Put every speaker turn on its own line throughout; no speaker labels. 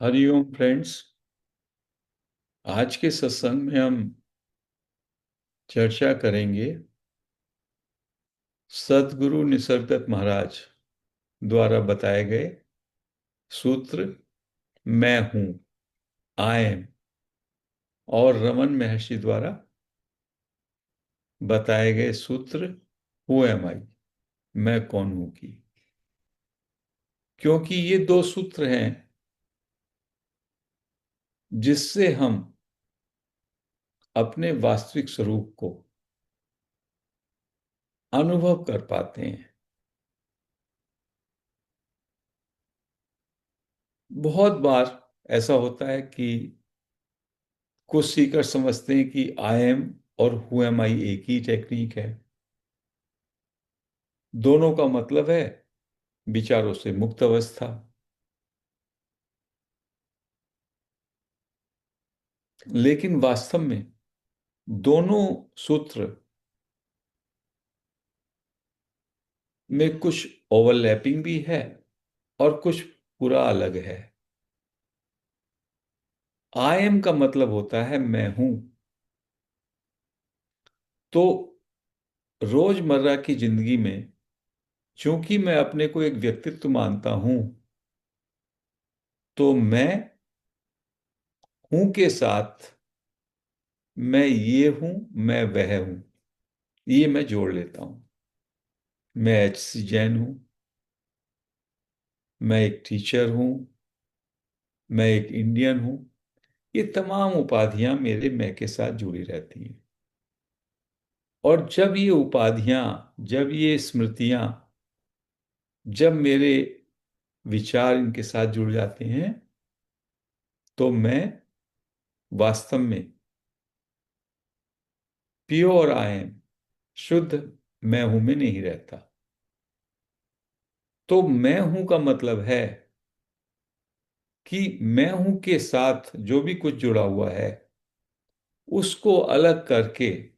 Hariom friends. आज के सत्संग में हम चर्चा करेंगे सद्गुरु निसर्गदत्त महाराज द्वारा बताए गए सूत्र मैं हूं, आई एम, और रमन महर्षि द्वारा बताए गए सूत्र हु एम आई, मैं कौन हूं की। क्योंकि ये दो सूत्र हैं जिससे हम अपने वास्तविक स्वरूप को अनुभव कर पाते हैं। बहुत बार ऐसा होता है कि कुछ सीकर समझते हैं कि आई एम और हु एम आई एक ही टेक्निक है। दोनों का मतलब है विचारों से मुक्त अवस्था। लेकिन वास्तव में दोनों सूत्र में कुछ ओवरलैपिंग भी है और कुछ पूरा अलग है। आई एम का मतलब होता है मैं हूं। तो रोजमर्रा की जिंदगी में चूंकि मैं अपने को एक व्यक्तित्व मानता हूं, तो मैं हूं के साथ मैं ये हूं, मैं वह हूं, ये मैं जोड़ लेता हूं। मैं HC जैन हूं, मैं एक टीचर हूं, मैं एक इंडियन हूं। ये तमाम उपाधियां मेरे मैं के साथ जुड़ी रहती हैं। और जब ये उपाधियां, जब ये स्मृतियां, जब मेरे विचार इनके साथ जुड़ जाते हैं, तो मैं वास्तव में प्योर आई एम, शुद्ध मैं हूं में नहीं रहता। तो मैं हूं का मतलब है कि मैं हूं के साथ जो भी कुछ जुड़ा हुआ है उसको अलग करके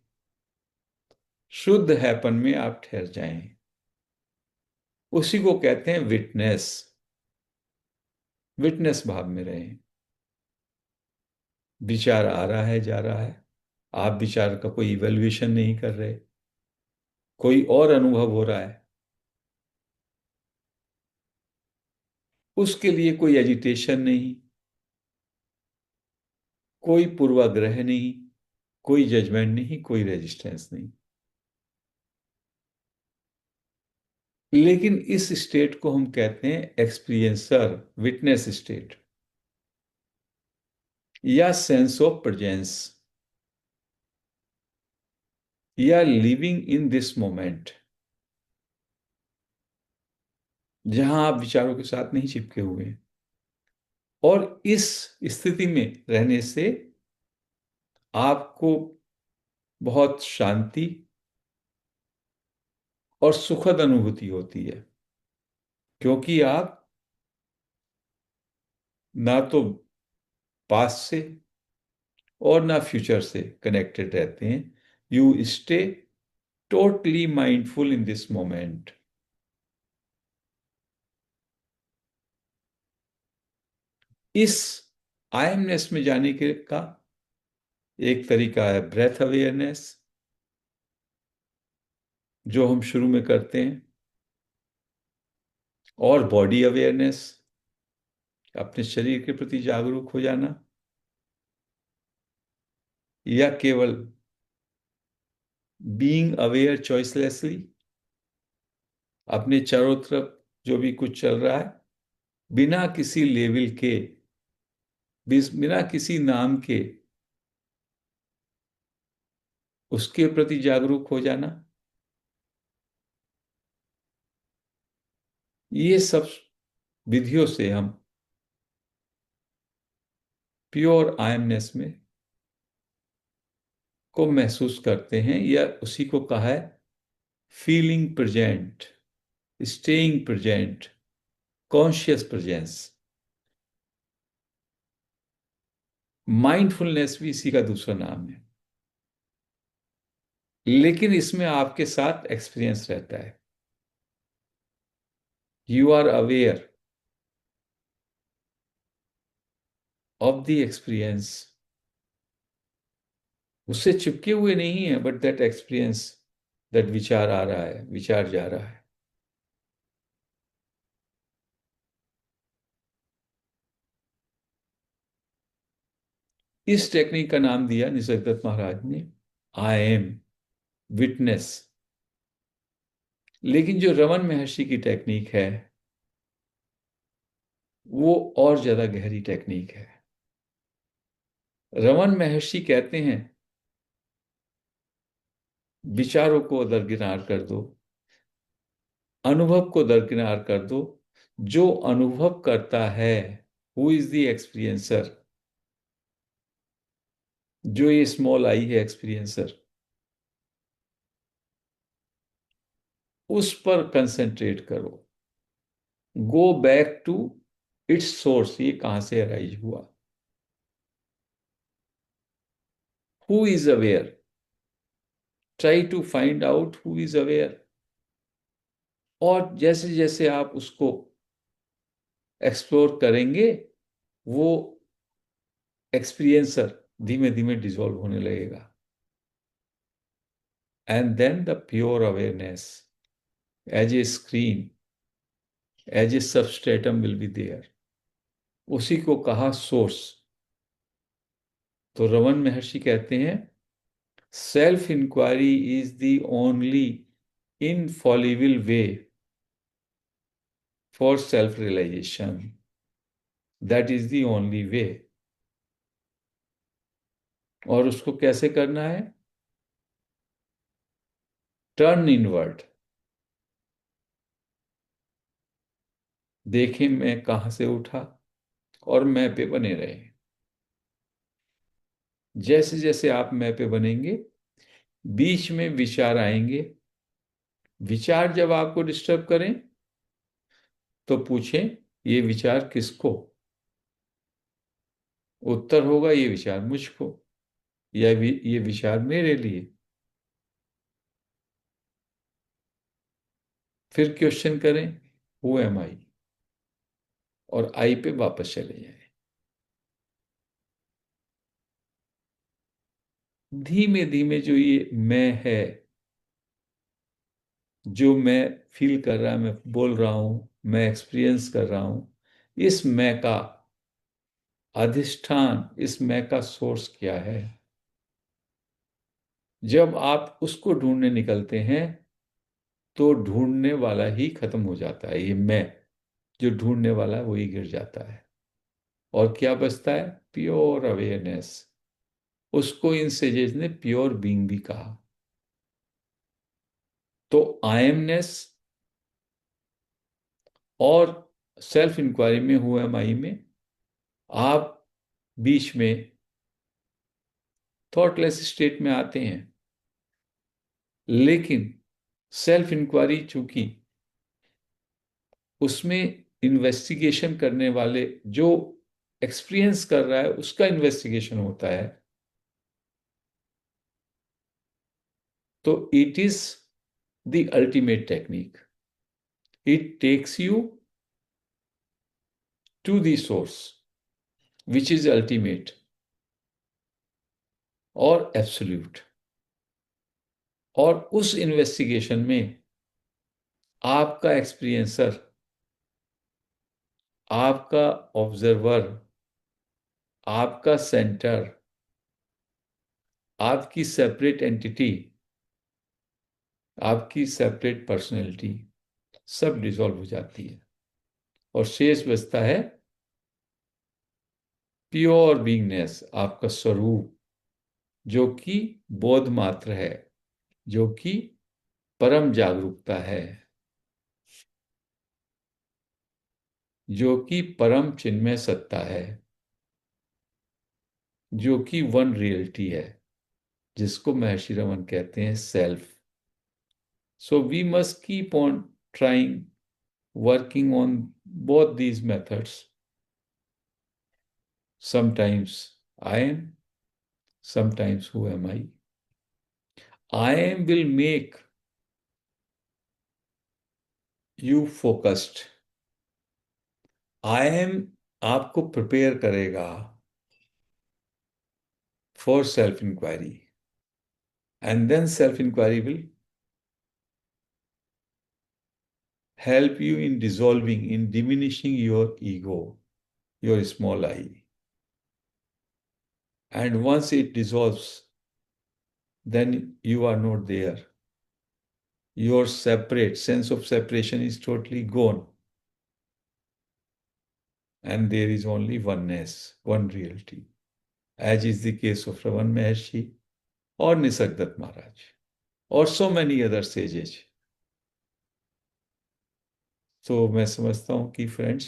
शुद्ध हैपन में आप ठहर जाएं। उसी को कहते हैं विटनेस। विटनेस भाव में रहें। विचार आ रहा है, जा रहा है, आप विचार का कोई इवैल्यूएशन नहीं कर रहे, कोई और अनुभव हो रहा है, उसके लिए कोई एजिटेशन नहीं, कोई पूर्वाग्रह नहीं, कोई जजमेंट नहीं, कोई रेजिस्टेंस नहीं। लेकिन इस स्टेट को हम कहते हैं एक्सपीरियंसर विटनेस स्टेट या सेंस ऑफ प्रेजेंस या लिविंग इन दिस मोमेंट, जहां आप विचारों के साथ नहीं चिपके हुए हैं। और इस स्थिति में रहने से आपको बहुत शांति और सुखद अनुभूति होती है, क्योंकि आप ना तो पास्ट से और ना फ्यूचर से कनेक्टेड रहते हैं। You stay totally mindful in this moment. इस आयमनेस में जाने के का एक तरीका है ब्रेथ अवेयरनेस, जो हम शुरू में करते हैं, और बॉडी अवेयरनेस, अपने शरीर के प्रति जागरूक हो जाना, या केवल बीइंग अवेयर चॉइसलेसली, अपने चारों तरफ जो भी कुछ चल रहा है बिना किसी लेवल के, बिना किसी नाम के, उसके प्रति जागरूक हो जाना। ये सब विधियों से हम प्योर आयमनेस में को महसूस करते हैं, या उसी को कहा है feeling present, staying present, conscious presence. Mindfulness भी इसी का दूसरा नाम है। लेकिन इसमें आपके साथ एक्सपीरियंस रहता है। You are aware of the experience, उससे चिपके हुए नहीं है, बट दैट एक्सपीरियंस, दैट विचार आ रहा है, विचार जा रहा है। इस टेक्निक का नाम दिया निसर्गदत्त महाराज ने, आई एम विटनेस। लेकिन जो रमन महर्षि की टेक्निक है, वो और ज्यादा गहरी टेक्निक है। रमन महर्षि कहते हैं, विचारों को दरकिनार कर दो, अनुभव को दरकिनार कर दो। जो अनुभव करता है, हु इज द एक्सपीरियंसर, जो ये स्मॉल आई है एक्सपीरियंसर, उस पर कंसंट्रेट करो। Go back to its source, ये कहां से अराइज हुआ। Who is aware, try to find out who is aware. और जैसे जैसे आप उसको एक्सप्लोर करेंगे, वो एक्सपीरियंसर धीमे धीमे डिसॉल्व होने लगेगा। And then the pure awareness as a screen, as a substratum will be there. उसी को कहा सोर्स। तो रमन महर्षि कहते हैं, self inquiry is the only infallible way for self realisation. That is the only way. और उसको कैसे करना है? Turn inward. देखें मैं कहां से उठा, और मैं पे बने रहे। जैसे जैसे आप मैं पे बनेंगे, बीच में विचार आएंगे। विचार जब आपको डिस्टर्ब करें, तो पूछें, ये विचार किसको? उत्तर होगा, ये विचार मुझको, या ये विचार मेरे लिए। फिर क्वेश्चन करें, हु एम आई, और आई पे वापस चले जाएं। धीमे धीमे जो ये मैं है, जो मैं फील कर रहा, मैं बोल रहा हूं, मैं एक्सपीरियंस कर रहा हूं, इस मैं का अधिष्ठान, इस मैं का सोर्स क्या है? जब आप उसको ढूंढने निकलते हैं, तो ढूंढने वाला ही खत्म हो जाता है। ये मैं जो ढूंढने वाला है वही गिर जाता है, और क्या बचता है? Pure awareness. उसको इन सेजेस ने प्योर बीइंग भी कहा। तो आई एमनेस और सेल्फ इंक्वायरी में, हु एम आई में, आप बीच में थॉटलेस स्टेट में आते हैं। लेकिन सेल्फ इंक्वायरी चूंकि उसमें इन्वेस्टिगेशन करने वाले, जो एक्सपीरियंस कर रहा है उसका इन्वेस्टिगेशन होता है, तो it is the ultimate technique. It takes you to the source which is ultimate और एब्सोल्यूट। और उस इन्वेस्टिगेशन में आपका एक्सपीरियंसर, आपका ऑब्जर्वर, आपका सेंटर, आपकी सेपरेट एंटिटी, आपकी सेपरेट पर्सनैलिटी, सब डिसॉल्व हो जाती है। और शेष बचता है प्योर बीइंगनेस, आपका स्वरूप, जो कि बोध मात्र है, जो कि परम जागरूकता है, जो कि परम चिन्मय सत्ता है, जो कि वन रियलिटी है, जिसको महर्षि रमन कहते हैं self. So we must keep on trying, working on both these methods. Sometimes I am, sometimes who am I? I am will make you focused. I am आपको प्रिपेयर करेगा for self inquiry, and then self inquiry will help you in dissolving, in diminishing your ego, your small I. And once it dissolves, then you are not there. Your separate sense of separation is totally gone. And there is only oneness, one reality, as is the case of Ravan Maharshi or Nisargadatta Maharaj or so many other sages. तो मैं समझता हूं कि friends,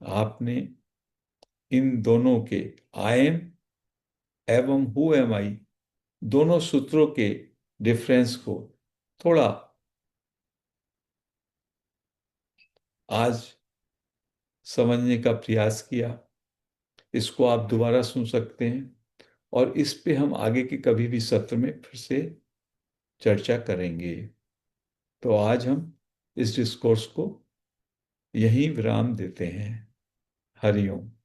आपने इन दोनों के I am एवं who am आई दोनों सूत्रों के डिफरेंस को थोड़ा आज समझने का प्रयास किया। इसको आप दोबारा सुन सकते हैं और इस पे हम आगे के कभी भी सत्र में फिर से चर्चा करेंगे। तो आज हम इस डिस्कोर्स को यहीं विराम देते हैं। हरि ओम।